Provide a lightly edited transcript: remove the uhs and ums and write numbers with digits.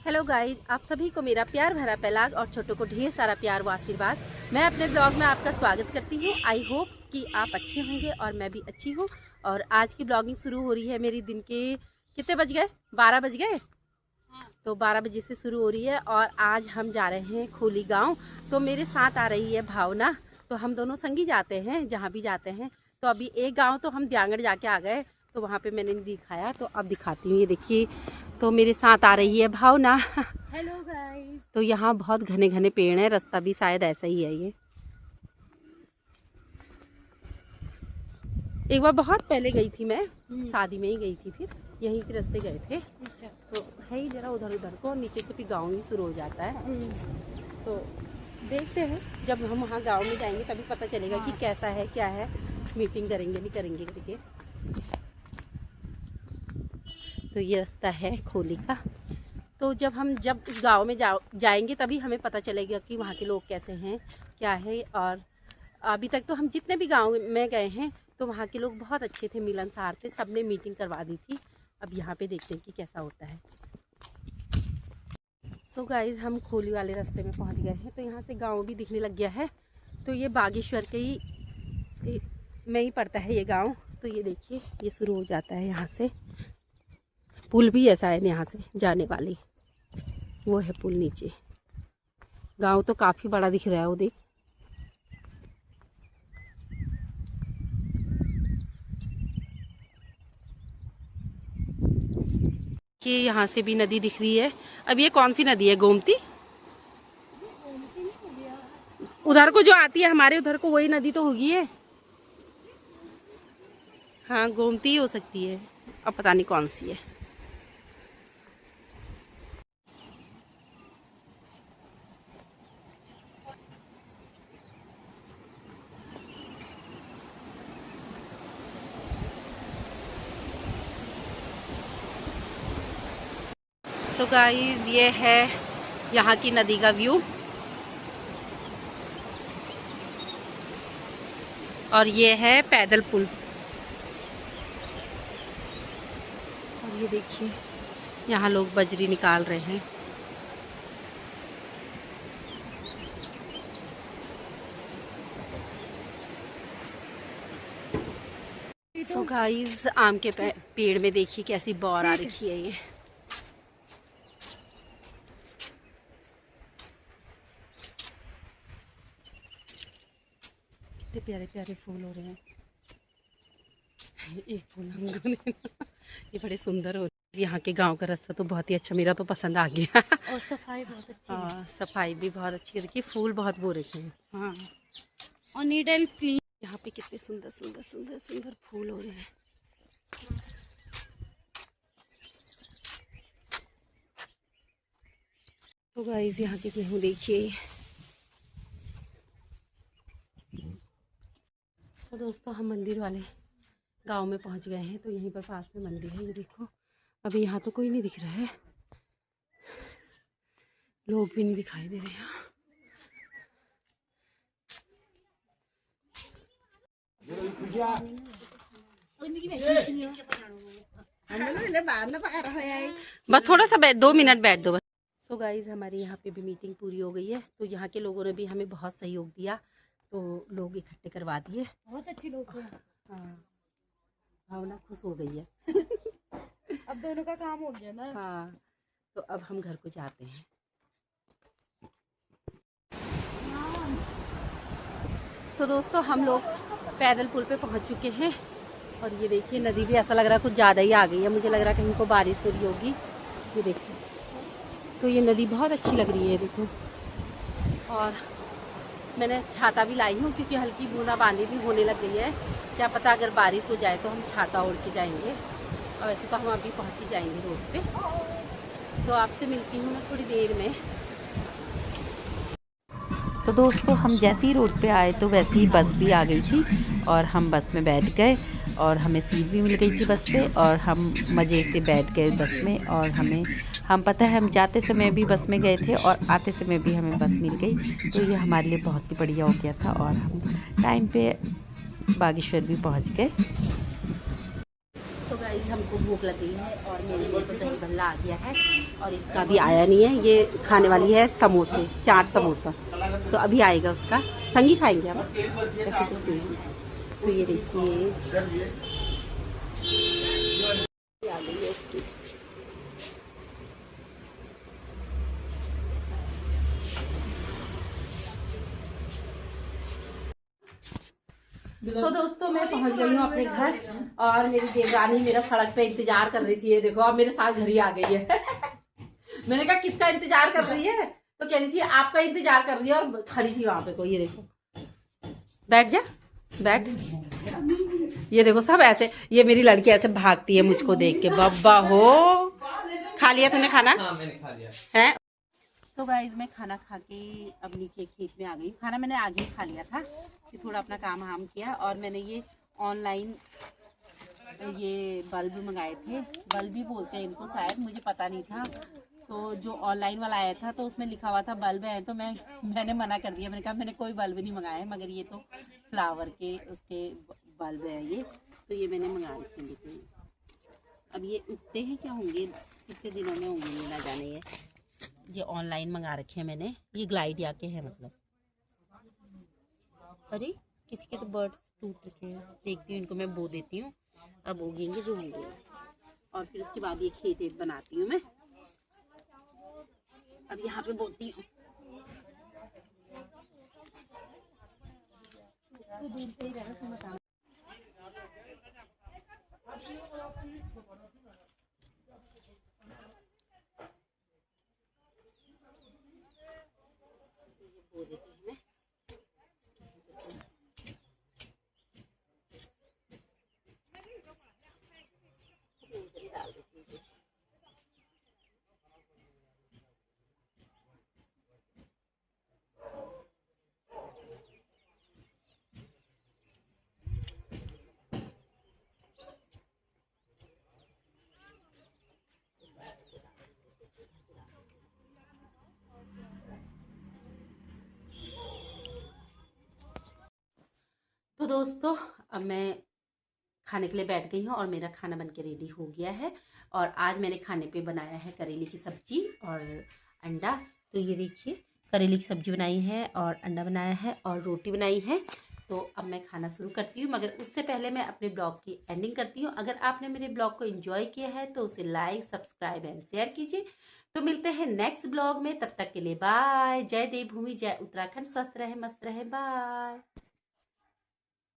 Hello guys, आप सभी को मेरा प्यार भरा पहलाग और छोटों को ढेर सारा प्यार व आशीर्वाद। मैं अपने ब्लॉग में आपका स्वागत करती हूँ। आई होप कि आप अच्छे होंगे और मैं भी अच्छी हूँ। और आज की ब्लॉगिंग शुरू हो रही है मेरी दिन के कितने बज गए, 12 बज गए। तो 12 बजे से शुरू हो रही है और आज हम जा रहे हैं खोली गाँव। तो मेरे साथ आ रही है भावना। तो हम दोनों संगी जाते हैं जहाँ भी जाते हैं। तो अभी एक गाँव तो हम दियांगड़ जाके आ गए, तो वहाँ पे मैंने नहीं दिखाया, तो अब दिखाती हूँ। ये देखिए, तो मेरे साथ आ रही है भावना। Hello guys. तो यहाँ बहुत घने घने पेड़ हैं, रास्ता भी शायद ऐसा ही है। ये एक बार बहुत पहले गई थी मैं, शादी में ही गई थी, फिर यहीं के रास्ते गए थे। अच्छा। तो है ही जरा उधर उधर को, नीचे से फिर गाँव ही शुरू हो जाता है। तो देखते हैं, जब हम वहाँ गाँव में जाएंगे तभी पता चलेगा कि कैसा है, क्या है, मीटिंग करेंगे नहीं करेंगे करके। तो ये रास्ता है खोली का। तो जब उस गांव में जाएंगे तभी हमें पता चलेगा कि वहाँ के लोग कैसे हैं, क्या है। और अभी तक तो हम जितने भी गांव में गए हैं तो वहाँ के लोग बहुत अच्छे थे, मिलनसार थे, सबने मीटिंग करवा दी थी। अब यहाँ पे देखते हैं कि कैसा होता है। सो गाइस, हम खोली वाले रास्ते में पहुँच गए हैं। तो यहाँ से गाँव भी दिखने लग गया है। तो ये बागेश्वर के ही में ही पड़ता है ये गाँव। तो ये देखिए, ये शुरू हो जाता है यहाँ से। पुल भी ऐसा है यहाँ से जाने वाली, वो है पुल नीचे। गांव तो काफ़ी बड़ा दिख रहा है, वो देख। कि यहाँ से भी नदी दिख रही है। अब ये कौन सी नदी है? गोमती। उधर को जो आती है हमारे उधर को, वही नदी तो होगी ये। हाँ, गोमती हो सकती है, अब पता नहीं कौन सी है। सो गाइस, ये है यहाँ की नदी का व्यू। और ये है पैदल पुल। और ये देखिए, यहाँ लोग बजरी निकाल रहे हैं। सो गाइस, आम के पेड़ में देखिए कैसी बौर आ रखी है। ये इतने प्यारे प्यारे फूल हो रहे हैं। एक फूल हमको देना, ये बड़े सुंदर हो रहे हैं। यहाँ के गांव का रास्ता तो बहुत ही अच्छा, मेरा तो पसंद आ गया। और सफाई बहुत अच्छी है। हाँ, सफाई भी बहुत अच्छी है। देखिए, फूल बहुत बो रखे हैं। हाँ, और नीट एंड क्लीन। यहाँ पे कितने सुंदर सुंदर सुंदर सुंदर फूल हो रहे हैं। तो गाइस, यहाँ के गेहूँ देखिए। तो दोस्तों, हम मंदिर वाले गांव में पहुँच गए हैं। तो यहीं पर पास में मंदिर है, ये देखो। अभी यहाँ तो कोई नहीं दिख रहा है, लोग भी नहीं दिखाई दे रहे हैं। बस थोड़ा सा 2 मिनट बैठ दो बस। सो गाइस, हमारी यहाँ पे भी मीटिंग पूरी हो गई है। तो यहाँ के लोगों ने भी हमें बहुत सहयोग दिया, तो लोग इकट्ठे करवा दिए। बहुत अच्छे लोग थे। हाँ, भावना खुश हो गई है। अब दोनों का काम हो गया ना। हाँ, तो अब हम घर को जाते हैं। तो दोस्तों, हम लोग पैदल पुल पे पहुंच चुके हैं। और ये देखिए, नदी भी ऐसा लग रहा है कुछ ज़्यादा ही आ गई है। मुझे लग रहा है कहीं को बारिश हो रही होगी। ये देखिए, तो ये नदी बहुत अच्छी लग रही है, देखो। और मैंने छाता भी लाई हूँ क्योंकि हल्की बूंदाबांदी भी होने लग गई है। क्या पता अगर बारिश हो जाए तो हम छाता ओढ़ के जाएंगे। और वैसे तो हम अभी पहुँच ही जाएंगे रोड पे। तो आपसे मिलती हूँ मैं थोड़ी देर में। तो दोस्तों, हम जैसे ही रोड पे आए तो वैसे ही बस भी आ गई थी और हम बस में बैठ गए और हमें सीट भी मिल गई थी बस पे। और हम मज़े से बैठ गए बस में। और हम पता है, हम जाते समय भी बस में गए थे और आते समय भी हमें बस मिल गई। तो ये हमारे लिए बहुत ही बढ़िया हो गया था और हम टाइम पे बागेश्वर भी पहुंच गए। सो गाइस हमको भूख लग गई है और मेरे लिए तो दही भल्ला आ गया है और इसका भी आया नहीं है। ये खाने वाली है समोसे, चाट समोसा, तो अभी आएगा उसका, संगी खाएंगे हम, ऐसे कुछ नहीं है। तो ये देखिए आ गई है इसकी। सो दोस्तों मैं पहुंच गई हूँ अपने घर और मेरी देवरानी मेरा सड़क पे इंतजार कर रही थी। ये देखो अब मेरे साथ घर ही आ गई है। मैंने कहा किसका इंतजार कर रही है, तो कह रही थी आपका इंतजार कर रही है और खड़ी थी वहां पे कोई। ये देखो, बैठ जा, बैठ। ये देखो सब ऐसे, ये मेरी लड़की ऐसे भागती है मुझको देख के। बब्बा हो, खा लिया तूने खाना? हाँ, मैंने खा लिया है। तो गाइज मैं खाना खा के अब नीचे खेत में आ गई। खाना मैंने आगे ही खा लिया था, फिर थोड़ा अपना काम हाम किया और मैंने ये ऑनलाइन ये बल्ब मंगाए थे। बल्ब ही बोलते हैं इनको शायद, मुझे पता नहीं था। तो जो ऑनलाइन वाला आया था तो उसमें लिखा हुआ था बल्ब है, तो मैंने मना कर दिया। मैंने कहा मैंने कोई बल्ब नहीं मंगाया है, मगर ये तो फ्लावर के उसके बल्ब है ये, तो ये मैंने मंगा रखे हैं। अब ये उगते हैं क्या होंगे, कितने दिनों में होंगे ये ना जाने। ये ऑनलाइन मंगा रखे हैं मैंने, ये ग्लाइडिया के हैं मतलब। अरे किसी के तो बर्ड्स टूट रखे हैं, देखती हूँ इनको मैं बो देती हूँ, अब उगेंगे जो होंगे। और फिर उसके बाद ये खेत बनाती हूँ मैं, अब यहाँ पे बोती हूँ। तो दूर से ही रहना, तुम बताओ। बो देती हूँ मैं। डाल देती हूँ। तो दोस्तों अब मैं खाने के लिए बैठ गई हूँ और मेरा खाना बनके रेडी हो गया है। और आज मैंने खाने पे बनाया है करेले की सब्जी और अंडा। तो ये देखिए करेले की सब्जी बनाई है और अंडा बनाया है और रोटी बनाई है। तो अब मैं खाना शुरू करती हूँ, मगर उससे पहले मैं अपने ब्लॉग की एंडिंग करती हूँ। अगर आपने मेरे ब्लॉग को एंजॉय किया है तो उसे लाइक, सब्सक्राइब एंड शेयर कीजिए। तो मिलते हैं नेक्स्ट ब्लॉग में, तब तक के लिए बाय। जय देवभूमि, जय उत्तराखंड, स्वस्थ रहे, मस्त रहे, बाय।